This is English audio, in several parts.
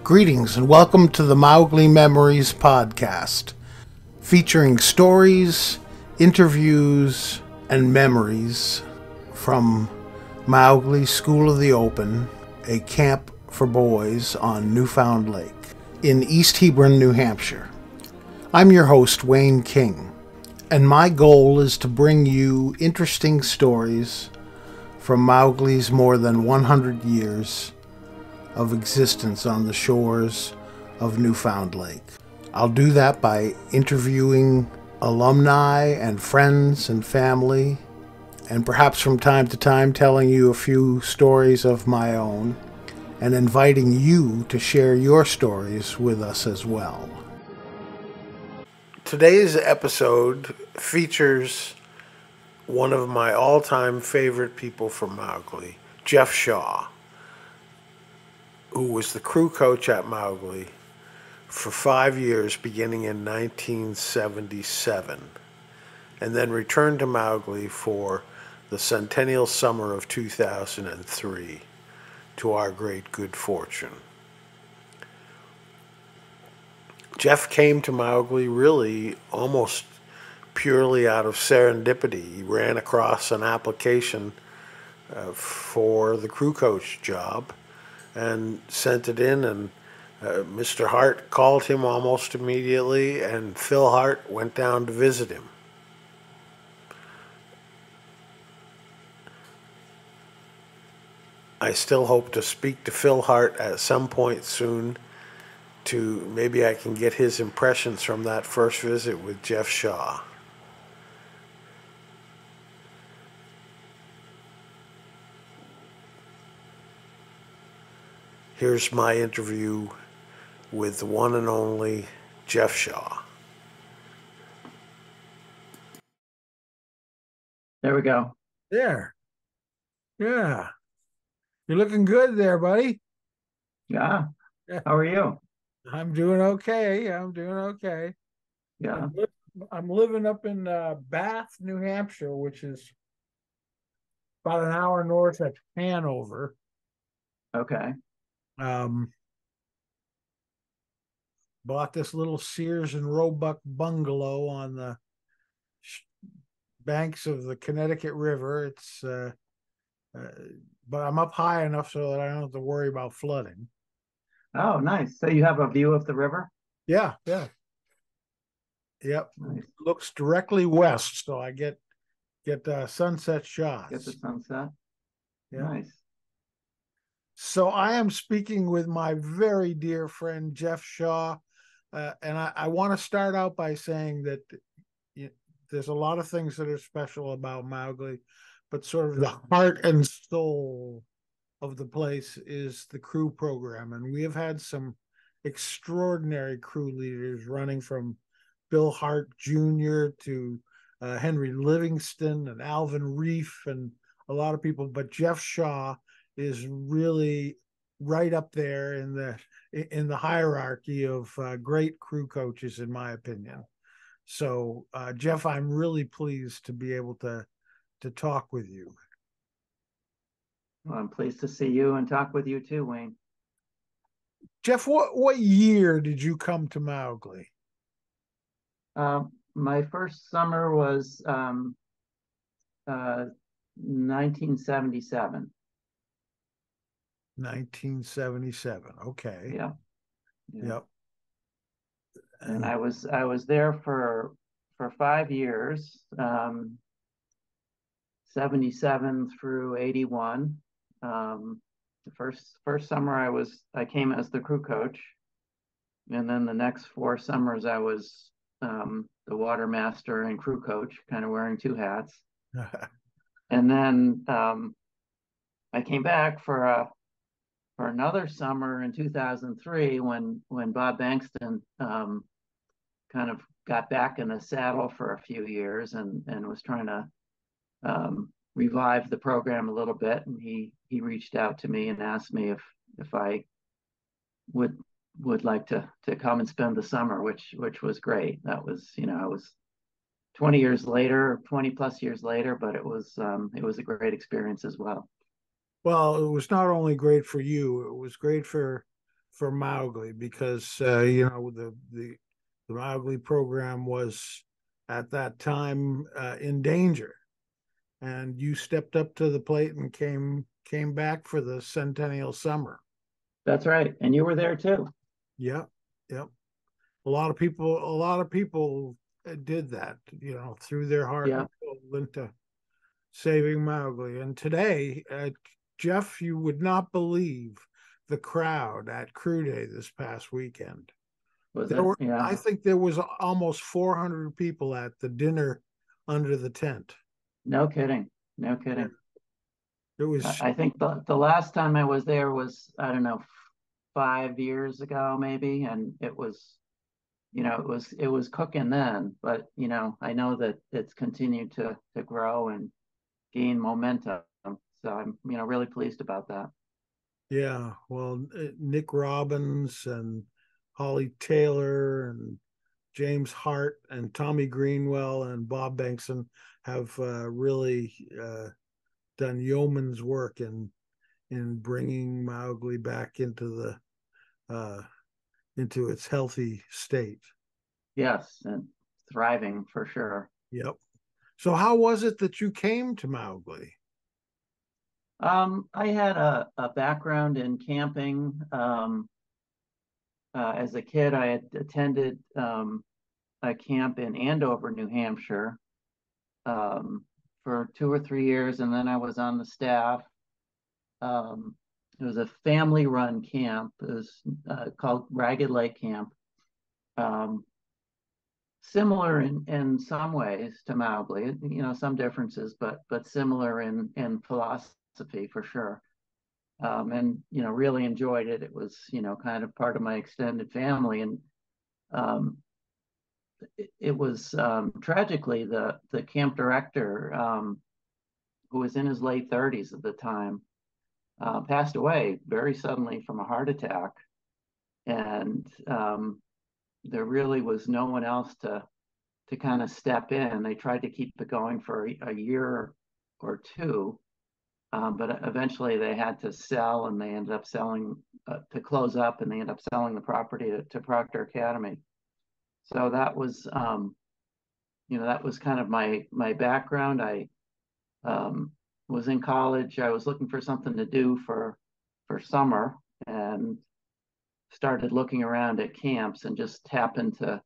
Greetings and welcome to the Mowgli Memories podcast, featuring stories, interviews, and memories from Mowgli School of the Open, a camp for boys on Newfound Lake in East Hebron, New Hampshire. I'm your host, Wayne King, and my goal is to bring you interesting stories from Mowgli's more than 100 years of existence on the shores of Newfound Lake. I'll do that by interviewing alumni and friends and family, and perhaps from time to time telling you a few stories of my own and inviting you to share your stories with us as well. Today's episode features one of my all-time favorite people from Mowgli, Jeff Shaw, who was the crew coach at Mowgli for 5 years beginning in 1977, and then returned to Mowgli for the centennial summer of 2003, to our great good fortune. Jeff came to Mowgli really almost purely out of serendipity. He ran across an application for the crew coach job and sent it in, and Mr. Hart called him almost immediately, and Phil Hart went down to visit him. I still hope to speak to Phil Hart at some point soon to maybe I can get his impressions from that first visit with Jeff Shaw. Here's my interview with the one and only Jeff Shaw. There we go. There. Yeah. You're looking good there, buddy. Yeah. How are you? I'm doing okay. Yeah. I'm living up in Bath, New Hampshire, which is about an hour north of Hanover. Okay. Bought this little Sears and Roebuck bungalow on the banks of the Connecticut River. It's but I'm up high enough so that I don't have to worry about flooding. Oh, nice. So you have a view of the river? Yeah. Yep. Nice. Looks directly west, so I get sunset shots. Get the sunset. Yeah. Nice. So I am speaking with my very dear friend Jeff Shaw, and I want to start out by saying that there's a lot of things that are special about Mowgli, but sort of the heart and soul of the place is the crew program, and we have had some extraordinary crew leaders, running from Bill Hart Jr. to Henry Livingston and Alvin Reef and a lot of people, but Jeff Shaw is really right up there in the hierarchy of great crew coaches, in my opinion. So, Jeff, I'm really pleased to be able to talk with you. Well, I'm pleased to see you and talk with you too, Wayne. Jeff, what year did you come to Mowgli? My first summer was 1977. 1977. Okay. Yeah. Yep. And I was there for 5 years, 77 through 81. The first summer I came as the crew coach, and then the next 4 summers I was the watermaster and crew coach, kind of wearing 2 hats. And then I came back for another summer in 2003 when Bob Bankston kind of got back in the saddle for a few years and was trying to revive the program a little bit. And he reached out to me and asked me if I would like to come and spend the summer, which was great. That was, I was 20 plus years later, but it was a great experience as well. Well, it was not only great for you, it was great for for Mowgli because the Mowgli program was at that time in danger, and you stepped up to the plate and came back for the centennial summer. That's right. And you were there too. Yep, yep. A lot of people did that, threw their heart Yeah. and soul into saving Mowgli. And today, Jeff, you would not believe the crowd at Crew Day this past weekend. Was it? I Yeah. think there was almost 400 people at the dinner under the tent. No kidding. No Yeah. kidding. It was, I think the last time I was there was, I don't know, 5 years ago maybe, and it was cooking then, but I know that it's continued to grow and gain momentum. So I'm really pleased about that. yeah. Well, Nick Robbins and Holly Taylor and James Hart and Tommy Greenwell and Bob Bankson have really done yeoman's work in bringing Mowgli back uh, into its healthy state. Yes, and thriving for sure. Yep. So how was it that you came to Mowgli? I had a background in camping. As a kid, I had attended a camp in Andover, New Hampshire, for 2 or 3 years, and then I was on the staff. It was a family-run camp. It was called Ragged Lake Camp. Um, Similar in some ways to Mowgli, some differences, but similar in philosophy for sure. And really enjoyed it. It was kind of part of my extended family, and um, it was tragically the camp director, who was in his late 30s at the time, passed away very suddenly from a heart attack, and there really was no one else to kind of step in. They tried to keep it going for a year or two, but eventually they had to sell, and they ended up selling to close up, and they ended up selling the property to Proctor Academy. So that was kind of my background. I was in college. I was looking for something to do for summer, and started looking around at camps, and just happened to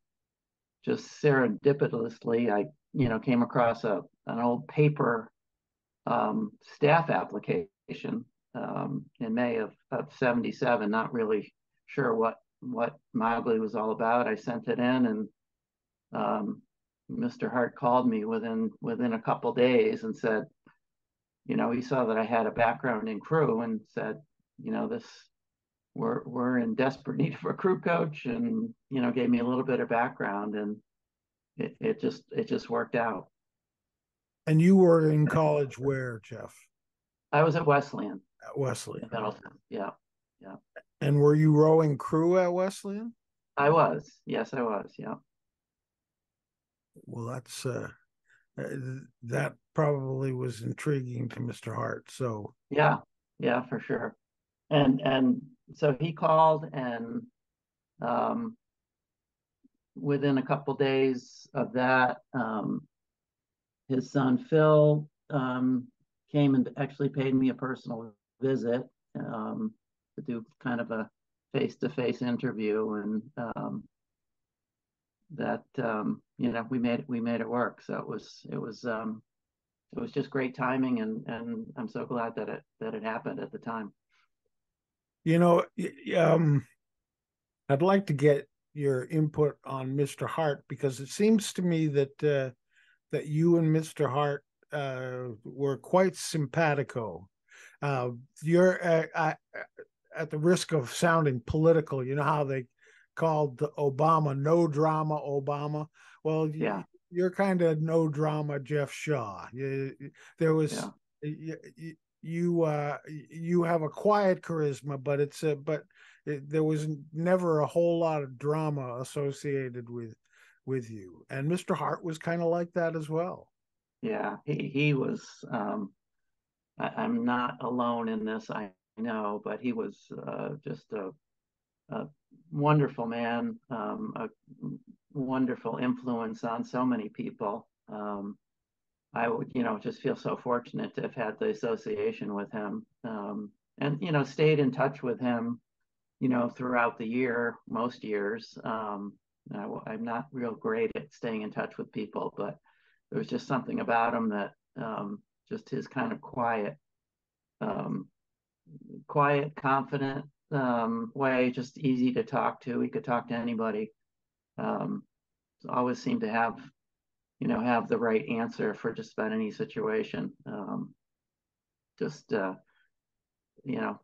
just serendipitously, I came across an old paper staff application in May of 77. Not really sure what Mowgli was all about. I sent it in, and Mr. Hart called me within a couple days and said, he saw that I had a background in crew, and said, this we're in desperate need of a crew coach, and gave me a little bit of background, and it just worked out. And you were in college where, Jeff? I was at Wesleyan At Wesleyan. in Middleton. Yeah, yeah. And were you rowing crew at Wesleyan? I was. Yes, I was. Yeah. Well, that probably was intriguing to Mr. Hart. So, Yeah, yeah, for sure. And so he called, and um, within a couple days of that, his son Phil came and actually paid me a personal visit, to do kind of a face-to-face interview, and that we made it work. So it was just great timing, and I'm so glad that it happened at the time. you know, um, I'd like to get your input on Mr. Hart because it seems to me that you and Mr. Hart were quite simpatico. You're at the risk of sounding political. You know how they called Obama "no drama Obama." Well, Yeah, you're kind of no drama Jeff Shaw. There was yeah, you you have a quiet charisma, but there was never a whole lot of drama associated with you. And Mr. Hart was kind of like that as well. yeah. He was. I'm not alone in this, I know, but he was just a wonderful man, a wonderful influence on so many people. I would, just feel so fortunate to have had the association with him, and, stayed in touch with him, throughout the year, most years. I'm not real great at staying in touch with people, but there was just something about him that, just his kind of um, confident way, just easy to talk to. He could talk to anybody. Um, Always seemed to have the right answer for just about any situation. Just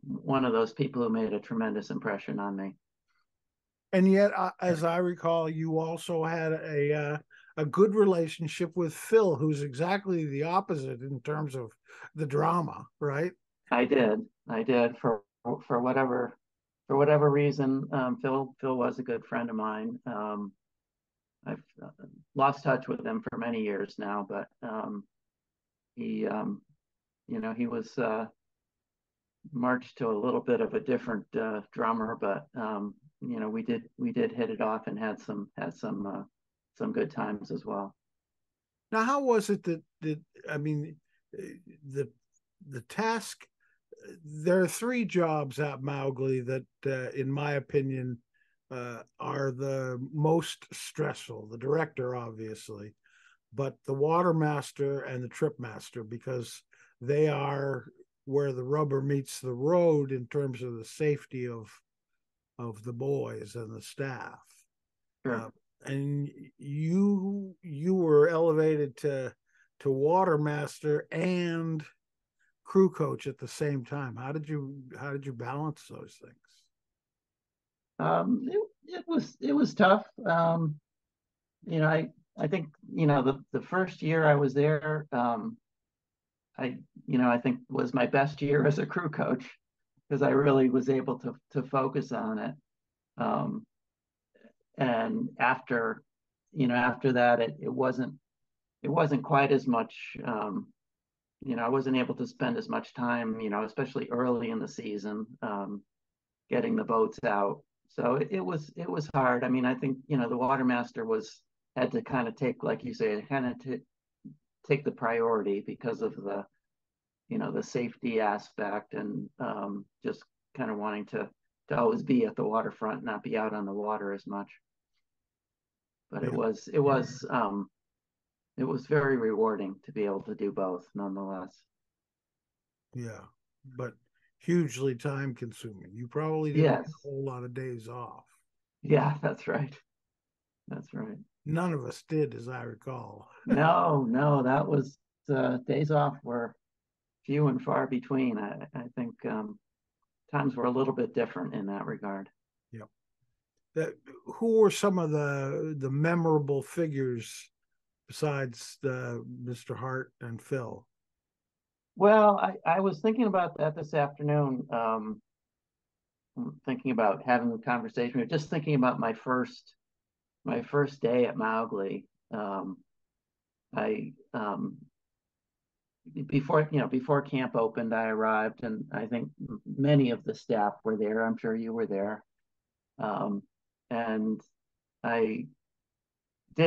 one of those people who made a tremendous impression on me. And yet, as I recall, you also had a good relationship with Phil, who's exactly the opposite in terms of the drama, right? I did for whatever reason. Phil was a good friend of mine. I've lost touch with him for many years now, but he he was marched to a little bit of a different drummer, but we did hit it off and had some good times as well. Now, how was it that I mean, the task? There are three jobs at Mowgli that, in my opinion, are the most stressful. The director, obviously, but the watermaster and the trip master, because they are where the rubber meets the road in terms of the safety of the boys and the staff. Sure. And you were elevated to watermaster and crew coach at the same time. How did you balance those things? It was tough. I think the first year I was there, I think was my best year as a crew coach because I really was able to focus on it. And after that, it wasn't quite as much. I wasn't able to spend as much time, especially early in the season, getting the boats out. So it was hard. I mean, I think the watermaster had to kind of take, like you say, take the priority because of the safety aspect and just kind of wanting to always be at the waterfront, not be out on the water as much. But Yeah. it was very rewarding to be able to do both, nonetheless. Yeah, but hugely time consuming. You probably didn't Yes. get a whole lot of days off. Yeah, that's right. That's right. None of us did, as I recall. No, that was days off were few and far between. I think times were a little bit different in that regard. Yep. Who were some of the memorable figures besides Mr. Hart and Phil? Well, I was thinking about that this afternoon, thinking about having a conversation, just thinking about my first day at Mowgli. I before camp opened, I arrived, and I think many of the staff were there. I'm sure you were there, and I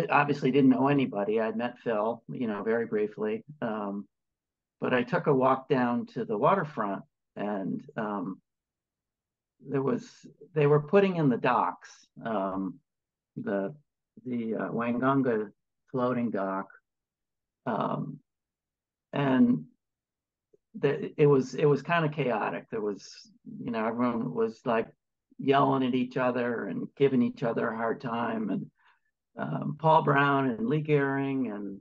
obviously didn't know anybody. I'd met Phil, very briefly, but I took a walk down to the waterfront, and they were putting in the docks, the Wangunga floating dock, and it was kind of chaotic. There was, everyone was like yelling at each other and giving each other a hard time, and Paul Brown and Lee Gehring and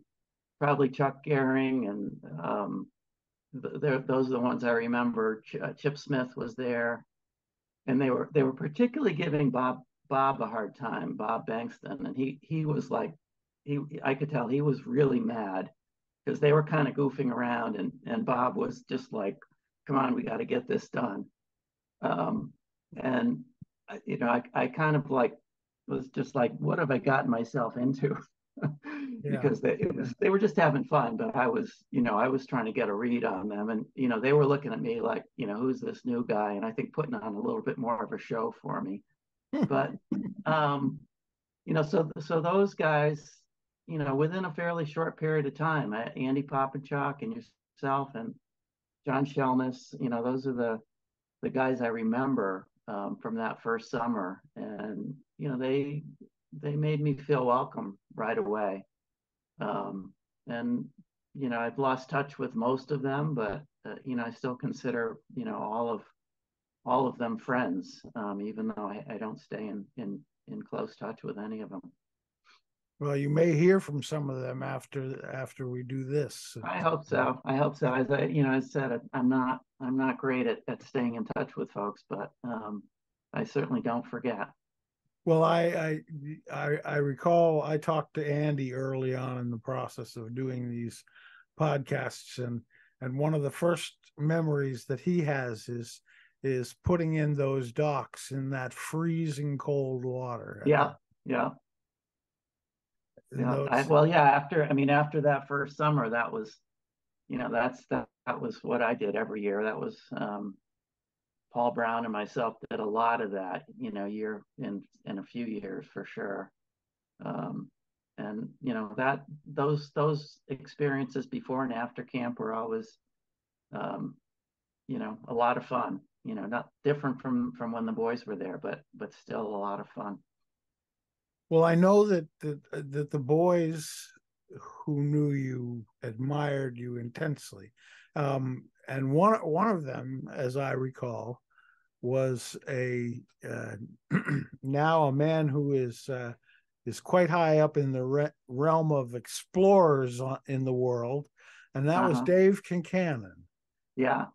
probably Chuck Gehring and those are the ones I remember. Chip Smith was there, and they were particularly giving Bob a hard time, Bob Bankston, and he was like, I could tell he was really mad because they were kind of goofing around, and Bob was just like, come on, we got to get this done. And I kind of like was just like, what have I gotten myself into? Because they were just having fun, but I was trying to get a read on them, and they were looking at me like, who's this new guy? And I think putting on a little bit more of a show for me. But so those guys, within a fairly short period of time, Andy Popenchak and yourself and John Shelmus, those are the guys I remember from that first summer, and they made me feel welcome right away. And I've lost touch with most of them, but I still consider all of them friends, even though I don't stay in close touch with any of them. Well, you may hear from some of them after we do this. I hope so. I hope so. As I said, I'm not great at staying in touch with folks, but I certainly don't forget. Well, I recall I talked to Andy early on in the process of doing these podcasts, and one of the first memories that he has is putting in those docks in that freezing cold water. Yeah, yeah, And yeah. those, After that first summer, that was, that was what I did every year. That was Paul Brown and myself did a lot of that, year in a few years for sure. And that those experiences before and after camp were always, a lot of fun. Not different from when the boys were there, but still a lot of fun. well, I know that the boys who knew you admired you intensely, and one of them, as I recall, was a now a man who is quite high up in the realm of explorers in the world, and that was Uh-huh. Dave Concannon, Yeah.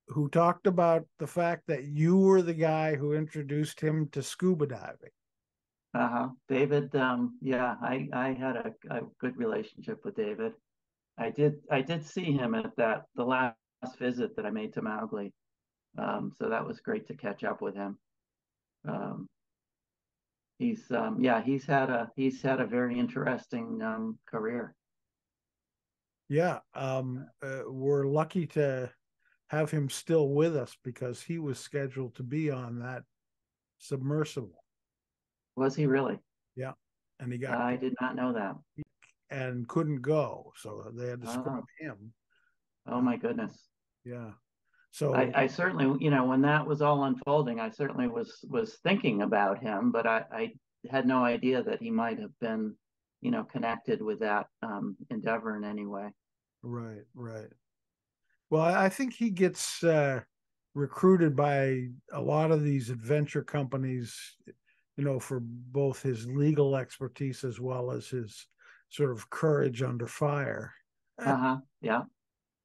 who talked about the fact that you were the guy who introduced him to scuba diving. Uh-huh. David, yeah, I had a good relationship with David. I did see him at the last visit that I made to Mowgli. So that was great to catch up with him. Um, he's had a very interesting career. Yeah, we're lucky to have him still with us because he was scheduled to be on that submersible. Was he really? Yeah, and he got I did not know that. and couldn't go, so they had to scrub Oh, him. oh Uh, my goodness. yeah, so I certainly, when that was all unfolding, I certainly was thinking about him, but I had no idea that he might have been, connected with that endeavor in any way. right, right. Well, I think he gets recruited by a lot of these adventure companies, for both his legal expertise as well as his sort of courage under fire. Uh-huh. Yeah.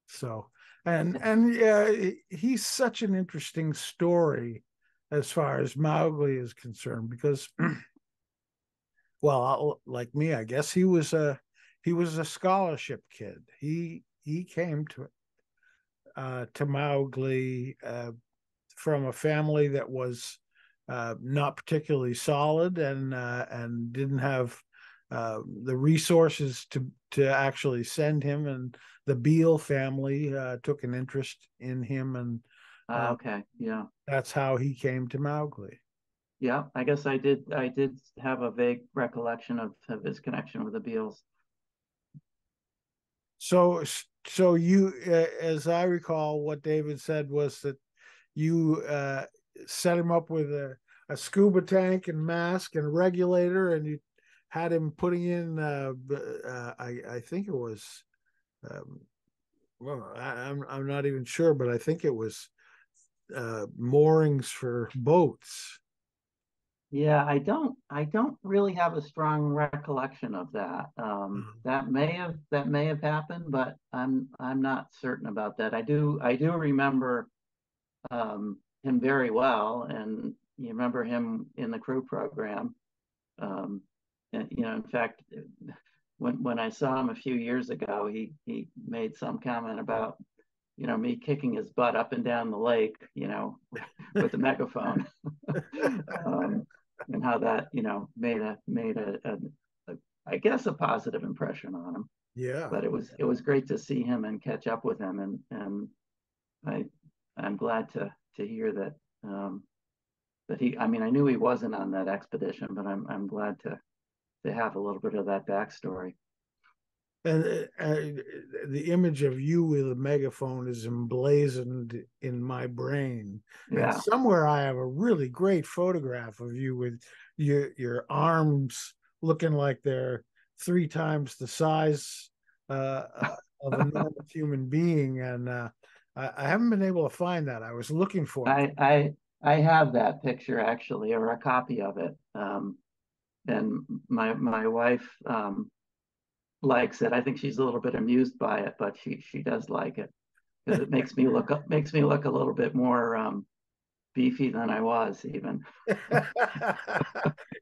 So, and yeah, he's such an interesting story as far as Mowgli is concerned because, well, like me, I guess he was a scholarship kid. He came to Mowgli from a family that was not particularly solid and didn't have the resources to actually send him. And the Beale family took an interest in him, and Okay. Yeah. that's how he came to Mowgli. Yeah. I guess I did have a vague recollection of his connection with the Beals. So, so you, as I recall, what David said was that you set him up with a scuba tank and mask and regulator, and you had him putting in. I think it was. Um, well, I'm not even sure, but I think it was moorings for boats. Yeah, I don't really have a strong recollection of that. That may have happened, but I'm not certain about that. I do remember him very well, and you remember him in the crew program. Um, and in fact, when I saw him a few years ago, he made some comment about me kicking his butt up and down the lake, with the megaphone, and how that made a I guess a positive impression on him. Yeah, But it was great to see him and catch up with him, and I I'm glad to hear that that he, I mean, I knew he wasn't on that expedition, but I'm glad to have a little bit of that backstory. And the image of you with a megaphone is emblazoned in my brain. And Yeah. somewhere I have a really great photograph of you with your arms looking like they're 3 times the size of a normal human being. And I haven't been able to find that. I was looking for it. I have that picture actually, or a copy of it. And my wife likes it. I think she's a little bit amused by it, but she does like it because it makes me look a little bit more beefy than I was even.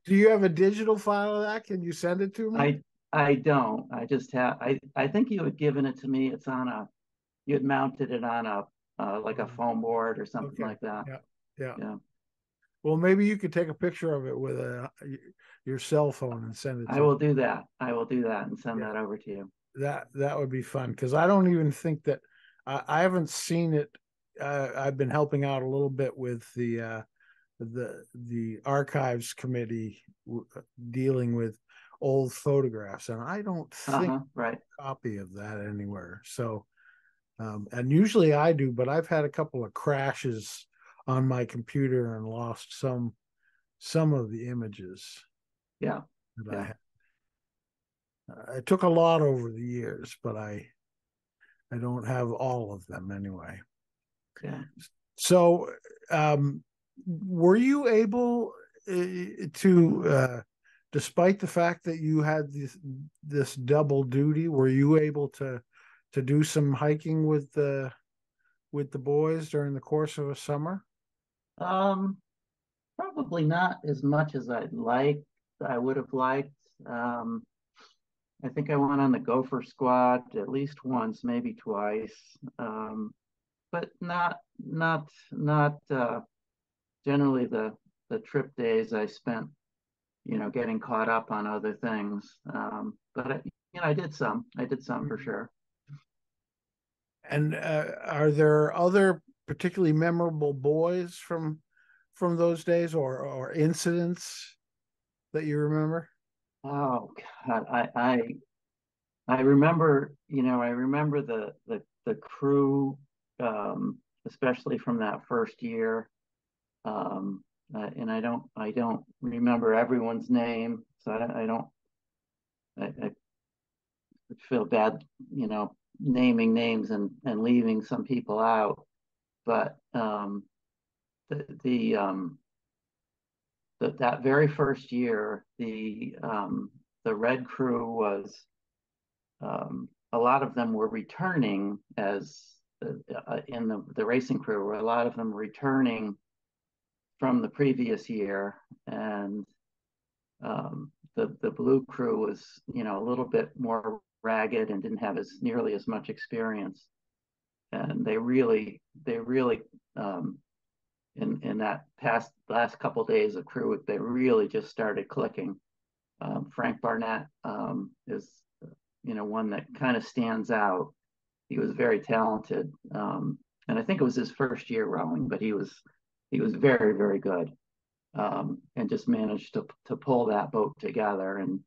Do you have a digital file of that? Can you send it to me? I don't. I just have. I think you had given it to me. It's on a. You had mounted it on a like a foam board or something Okay. like that. Yeah. Yeah. Yeah. Well, maybe you could take a picture of it with your cell phone and send it I to me. will do that. I will do that and send Yeah, that over to you. that would be fun because I don't even think that I haven't seen it. I've been helping out a little bit with the archives committee dealing with old photographs, and I don't think Right. a copy of that anywhere. So, and usually I do, but I've had a couple of crashes on my computer and lost some of the images Yeah. that I Yeah. had. It took a lot over the years, but I don't have all of them anyway. Yeah. So, were you able despite the fact that you had this double duty, were you able to do some hiking with the boys during the course of a summer? Um, Probably not as much as I would have liked. Um, I think I went on the Gopher Squad at least once, maybe twice. But not generally the trip days I spent, getting caught up on other things. But I did some for sure. And are there other particularly memorable boys from those days or incidents that you remember? Oh God, I remember, I remember the crew, especially from that first year. And I don't remember everyone's name, so I don't I feel bad, naming names and leaving some people out. But the that very first year, the Red Crew was a lot of them were returning as in the racing crew, where a lot of them returning from the previous year, and the blue crew was a little bit more ragged and didn't have as nearly as much experience, and they really in that past last couple of days of crew, they really just started clicking. Frank Barnett is one that kind of stands out. He was very talented, and I think it was his first year rowing, but he was very very good, and just managed to pull that boat together. And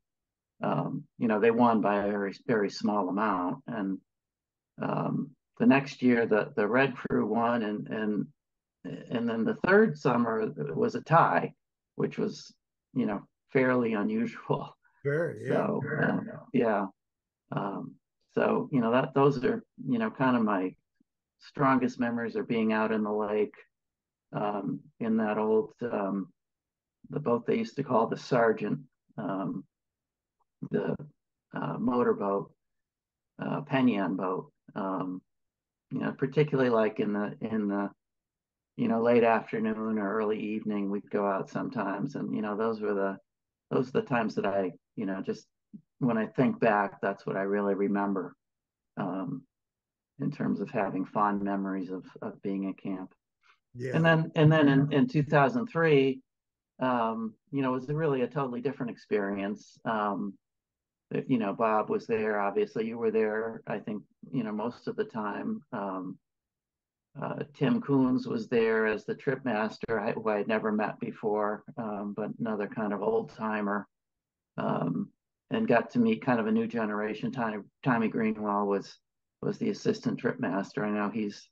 they won by a very very small amount. And the next year, the Red Crew won, and then the third summer was a tie, which was fairly unusual. Very, yeah. So yeah, so that those are kind of my strongest memories of being out in the lake, in that old the boat they used to call the Sergeant, um, the motorboat, Penyon boat. Particularly like in the late afternoon or early evening, we'd go out sometimes, and those are the times that I just when I think back, that's what I really remember, um, in terms of having fond memories of being at camp. And Yeah. then in 2003, it was really a totally different experience. Bob was there. Obviously, you were there. I think most of the time. Tim Coons was there as the trip master, who I had never met before, but another kind of old timer, and got to meet kind of a new generation. Tommy Greenwell was the assistant trip master. I know he's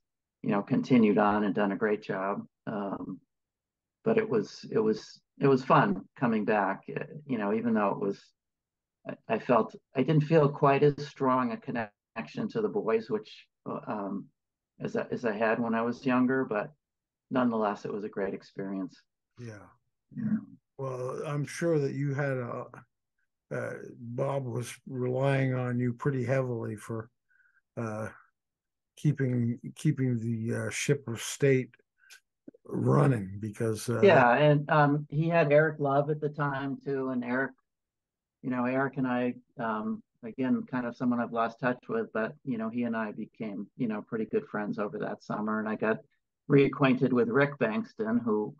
continued on and done a great job. But it was fun coming back. Even though it was, I didn't feel quite as strong a connection to the boys, which as I had when I was younger, but nonetheless, it was a great experience. Yeah. Yeah. Well, I'm sure that you had Bob was relying on you pretty heavily for keeping the ship of state running, because Yeah, and he had Eric Love at the time too, and Eric and I, again, kind of someone I've lost touch with, but he and I became pretty good friends over that summer, and I got reacquainted with Rick Bankston, who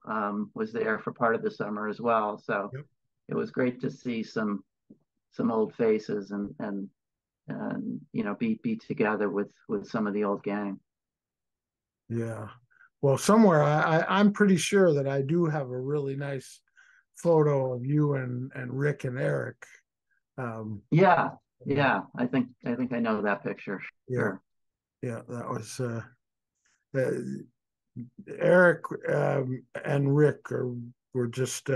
was there for part of the summer as well. So yep. It was great to see some old faces and be together with some of the old gang. Yeah. Well, somewhere I'm pretty sure that I do have a really nice photo of you and Rick and Eric. Yeah, yeah. I think I know that picture. Yeah, Sure. yeah. That was uh, Eric and Rick were just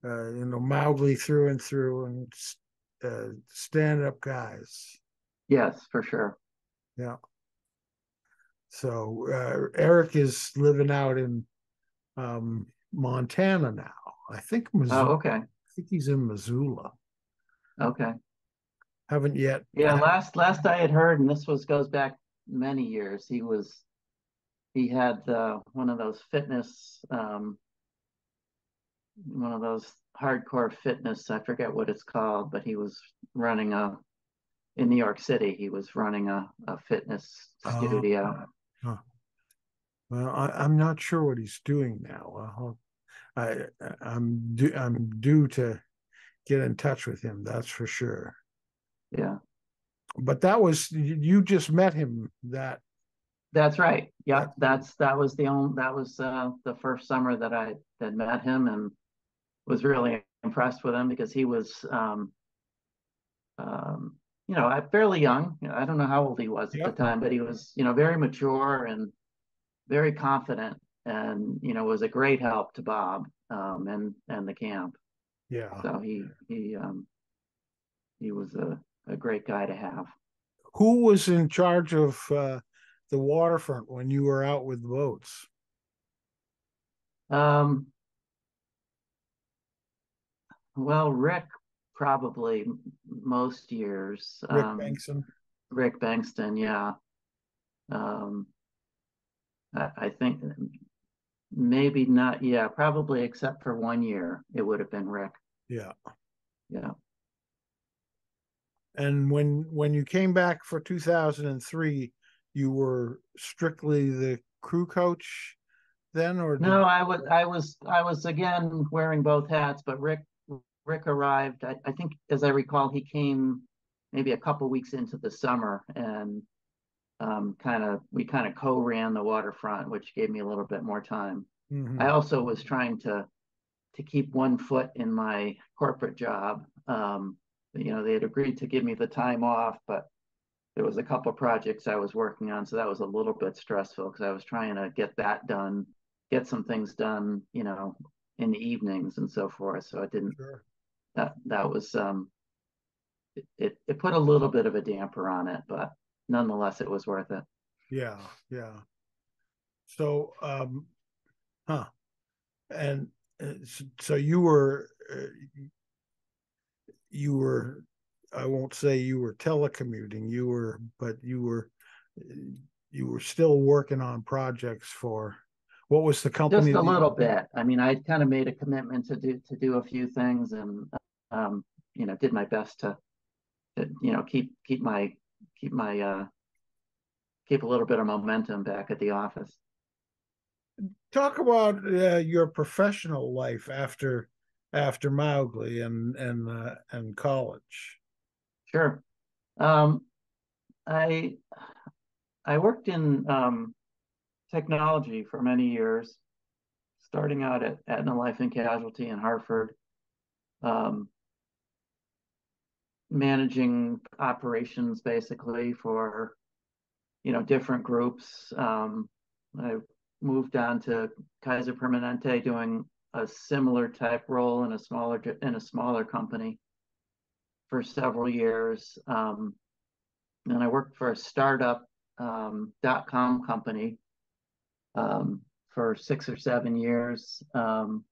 Mowgli through and through, and stand-up guys. Yes, for sure. Yeah. So Eric is living out in Montana now. I think Oh, Missoula. okay. I think he's in Missoula. Okay. Haven't yet. Yeah, last I had heard, and this goes back many years. He had one of those one of those hardcore fitness. I forget what it's called, but he was running in New York City. He was running a fitness studio. Huh. Well, I'm not sure what he's doing now. I'm due to get in touch with him. That's for sure. Yeah, But you just met him that's right. Yeah, that that was the first summer that I had met him, and was really impressed with him because he was fairly young. I don't know how old he was at the Yep. time, but he was very mature and very confident, and was a great help to Bob, and the camp. Yeah. So he was a great guy to have. Who was in charge of the waterfront when you were out with the boats? Um, well, Rick probably most years. Rick Bankson. Rick Bankston, yeah. Um, I think maybe not. Yeah, probably except for 1 year, it would have been Rick. Yeah. Yeah. And when you came back for 2003, you were strictly the crew coach then, or did No, I was again wearing both hats, but Rick arrived. I think, as I recall, he came maybe a couple weeks into the summer, and we kind of co-ran the waterfront, which gave me a little bit more time. I Mhm. also was trying to keep one foot in my corporate job. They had agreed to give me the time off, but there was a couple projects I was working on, so that was a little bit stressful because I was trying to get that done, get some things done, in the evenings and so forth. So it didn't Sure. that was it put a little bit of a damper on it, but nonetheless, it was worth it. Yeah, yeah. So, huh. And so you were, I won't say you were telecommuting, but you were still working on projects for, what was the company Just a that little you, bit. I mean, I kind of made a commitment to do a few things, and did my best to keep keep a little bit of momentum back at the office. talk about your professional life after Mowgli and college? Sure. Um, I I worked in technology for many years, starting out at Aetna Life and Casualty in Hartford, um, managing operations basically for different groups. I moved on to Kaiser Permanente, doing a similar type role in a smaller company for several years. And I worked for a startup .com company for 6 or 7 years, and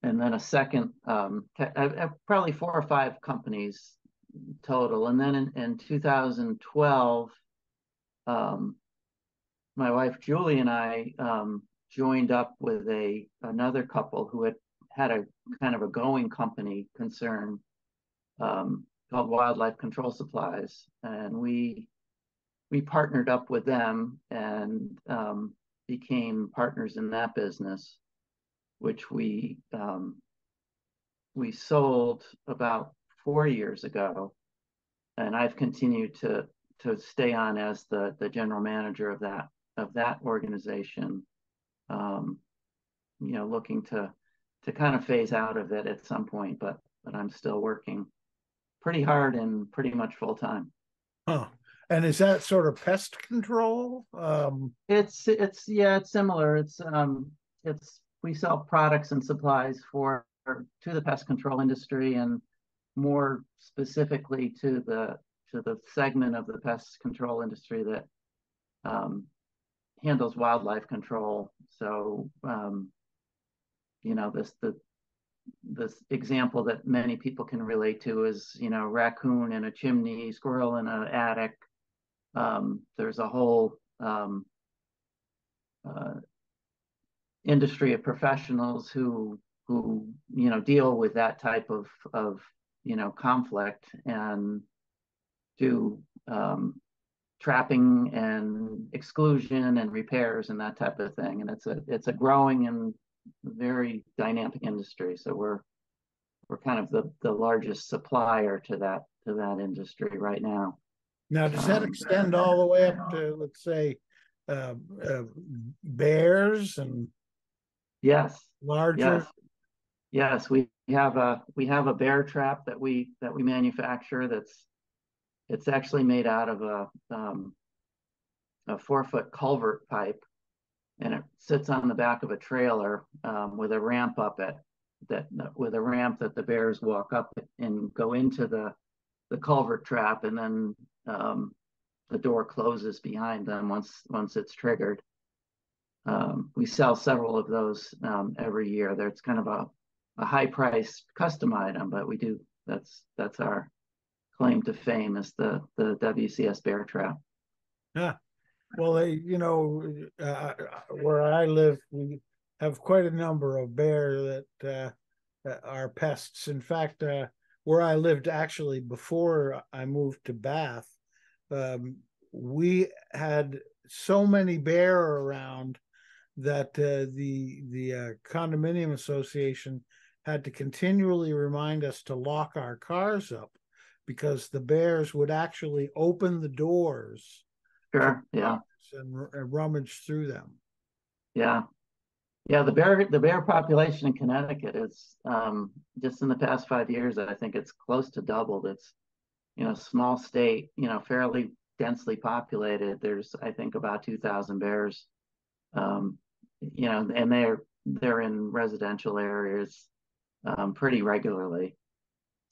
then a second, probably 4 or 5 companies total. And then in 2012, my wife Julie and I joined up with another couple who had a kind of a going company concern called Wildlife Control Supplies, and we partnered up with them and became partners in that business, which we sold about 4 years ago, and I've continued to stay on as the general manager of that organization. Looking to kind of phase out of it at some point, but I'm still working pretty hard and pretty much full time. Huh. And is that sort of pest control? It's similar. It's we sell products and supplies to the pest control industry, and more specifically to the segment of the pest control industry that handles wildlife control. So this example that many people can relate to is raccoon in a chimney, squirrel in an attic. There's a whole industry of professionals who deal with that type of conflict and do trapping and exclusion and repairs and that type of thing. And it's a growing and very dynamic industry. So we're kind of the largest supplier to that industry right now. Now, does that extend all the way up to, let's say, bears and larger? Yes. We have a bear trap that we manufacture. It's actually made out of a 4-foot culvert pipe, and it sits on the back of a trailer with a ramp that the bears walk up and go into the culvert trap, and then the door closes behind them once it's triggered. We sell several of those every year. It's kind of a high price custom item, but we do. That's our claim to fame, is the WCS bear trap. Yeah. Well, where I live, we have quite a number of bears that are pests. In fact, where I lived actually before I moved to Bath, we had so many bear around that the condominium association had to continually remind us to lock our cars up, because the bears would actually open the doors. Sure. Yeah. And rummage through them. Yeah. Yeah. The bear population in Connecticut is just in the past 5 years, I think it's close to doubled. It's small state, fairly densely populated. There's, I think, about 2,000 bears. And they're in residential areas pretty regularly.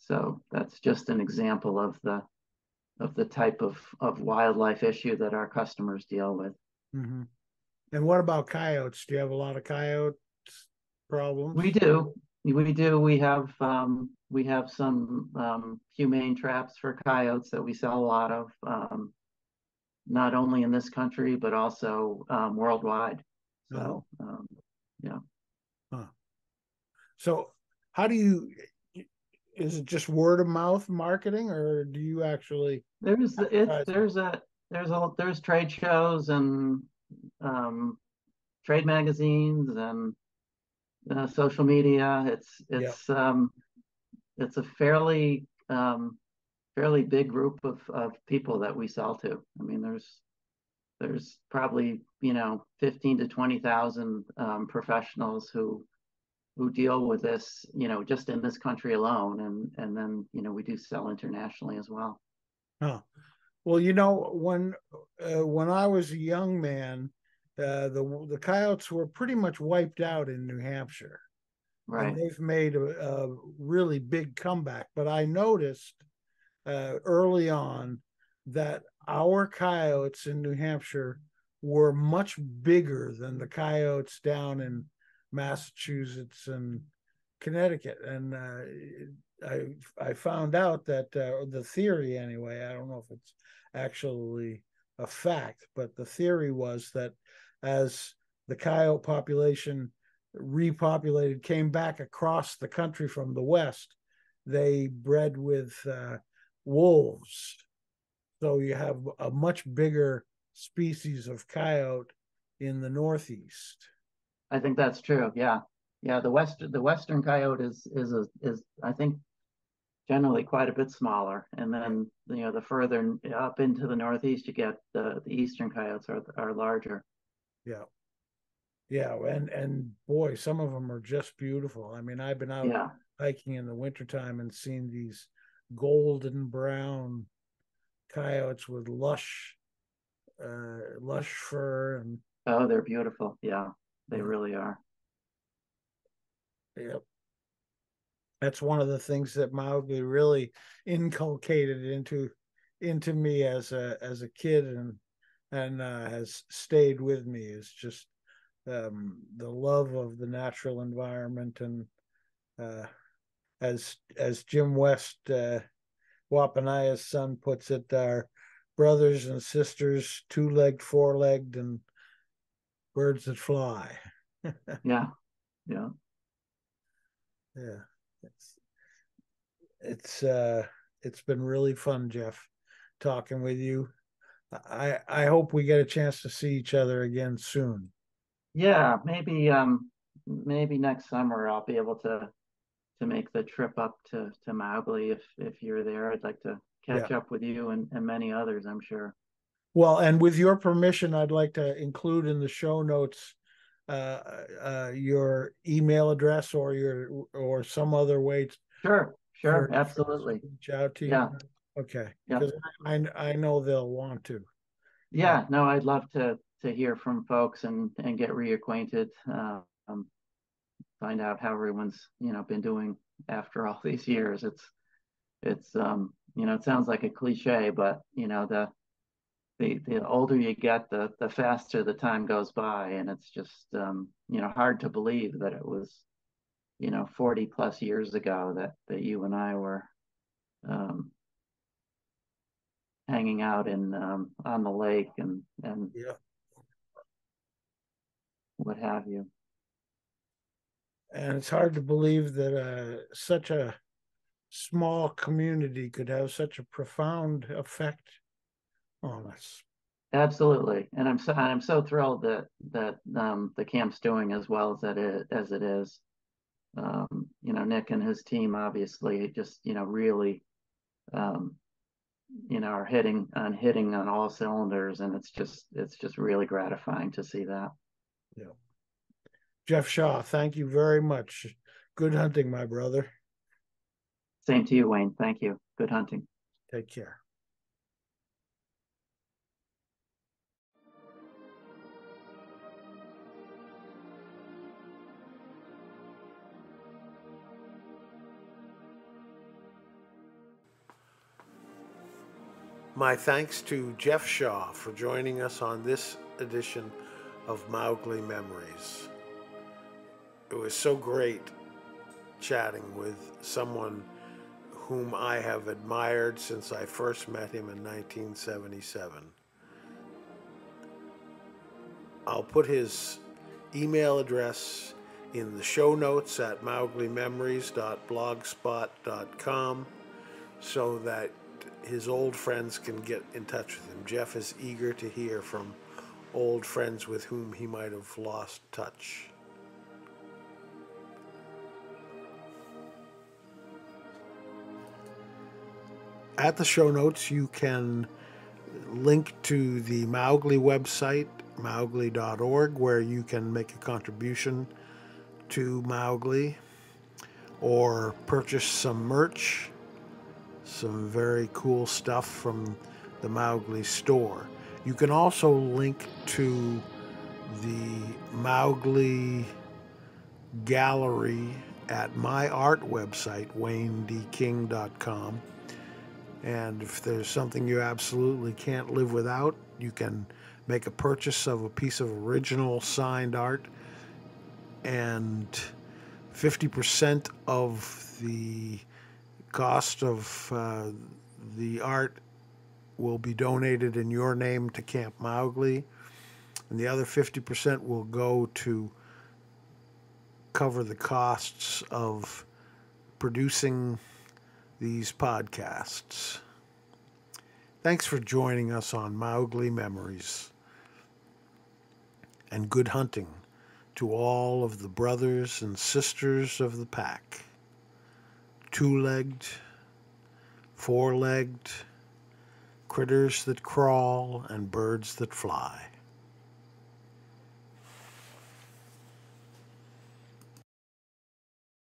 So that's just an example of the type of wildlife issue that our customers deal with. Mm-hmm. And what about coyotes? Do you have a lot of coyote problems? We do. We have some humane traps for coyotes that we sell a lot of, not only in this country but also worldwide. So yeah. Huh. So how do you? Is it just word of mouth marketing, or do you actually? There's trade shows and trade magazines and social media. It's a fairly fairly big group of people that we sell to. I mean, there's probably 15 to 20,000 professionals who deal with this, just in this country alone, and then we do sell internationally as well. Huh. Well, when I was a young man, the coyotes were pretty much wiped out in New Hampshire, and Right. they've made a really big comeback. But I noticed early on that our coyotes in New Hampshire were much bigger than the coyotes down in Massachusetts and Connecticut. And I found out that the theory, anyway, I don't know if it's actually a fact, but the theory was that as the coyote population repopulated, came back across the country from the west, they bred with wolves. So you have a much bigger species of coyote in the Northeast. I think that's true. Yeah. Yeah. The western coyote is I think generally quite a bit smaller. And then, the further up into the Northeast you get, the eastern coyotes are larger. Yeah. Yeah, and boy, some of them are just beautiful. I mean, I've been out Yeah. hiking in the wintertime and seen these golden brown coyotes with lush fur, and Oh, they're beautiful. Yeah, they yeah, really are. yeah. That's one of the things that Mowgli really inculcated into me as a kid, and has stayed with me, is just the love of the natural environment. And uh, as Jim West, Wapanaya's son, puts it, our brothers and sisters, two-legged, four-legged, and birds that fly. Yeah. Yeah. Yeah, it's it's been really fun, Jeff, talking with you. I hope we get a chance to see each other again soon. Yeah. Maybe next summer I'll be able to make the trip up to Mowgli if you're there. I'd like to Yeah. catch up with you and many others, I'm sure. Well, and with your permission, I'd like to include in the show notes your email address, or some other way Sure. Sure. for us to Absolutely. reach out to you. Yeah. Okay, Yeah. because I know they'll want to. Yeah. No, I'd love to hear from folks and get reacquainted. Find out how everyone's been doing after all these years. It sounds like a cliche, but the older you get, the faster the time goes by, and it's just hard to believe that it was 40 plus years ago that you and I were um, hanging out in on the lake and Yeah, what have you. and it's hard to believe that such a small community could have such a profound effect on us. Absolutely, and I'm so thrilled that the camp's doing as well as it is. Nick and his team obviously just really um, are hitting on all cylinders, and it's just really gratifying to see that. Yeah. Jeff Shaw, thank you very much. Good hunting, my brother. Same to you, Wayne. Thank you. Good hunting. Take care. My thanks to Jeff Shaw for joining us on this edition of Mowgli Memories. It was so great chatting with someone whom I have admired since I first met him in 1977. I'll put his email address in the show notes at mowglimemories.blogspot.com so that his old friends can get in touch with him. Jeff is eager to hear from old friends with whom he might have lost touch. at the show notes, you can link to the Mowgli website, mowgli.org, where you can make a contribution to Mowgli or purchase some merch, some very cool stuff from the Mowgli store. You can also link to the Mowgli gallery at my art website, waynedking.com. And if there's something you absolutely can't live without, you can make a purchase of a piece of original signed art, and 50% of the cost of the art will be donated in your name to Camp Mowgli, and the other 50% will go to cover the costs of producing these podcasts. Thanks for joining us on Mowgli Memories, and good hunting to all of the brothers and sisters of the pack, two-legged, four-legged, critters that crawl, and birds that fly.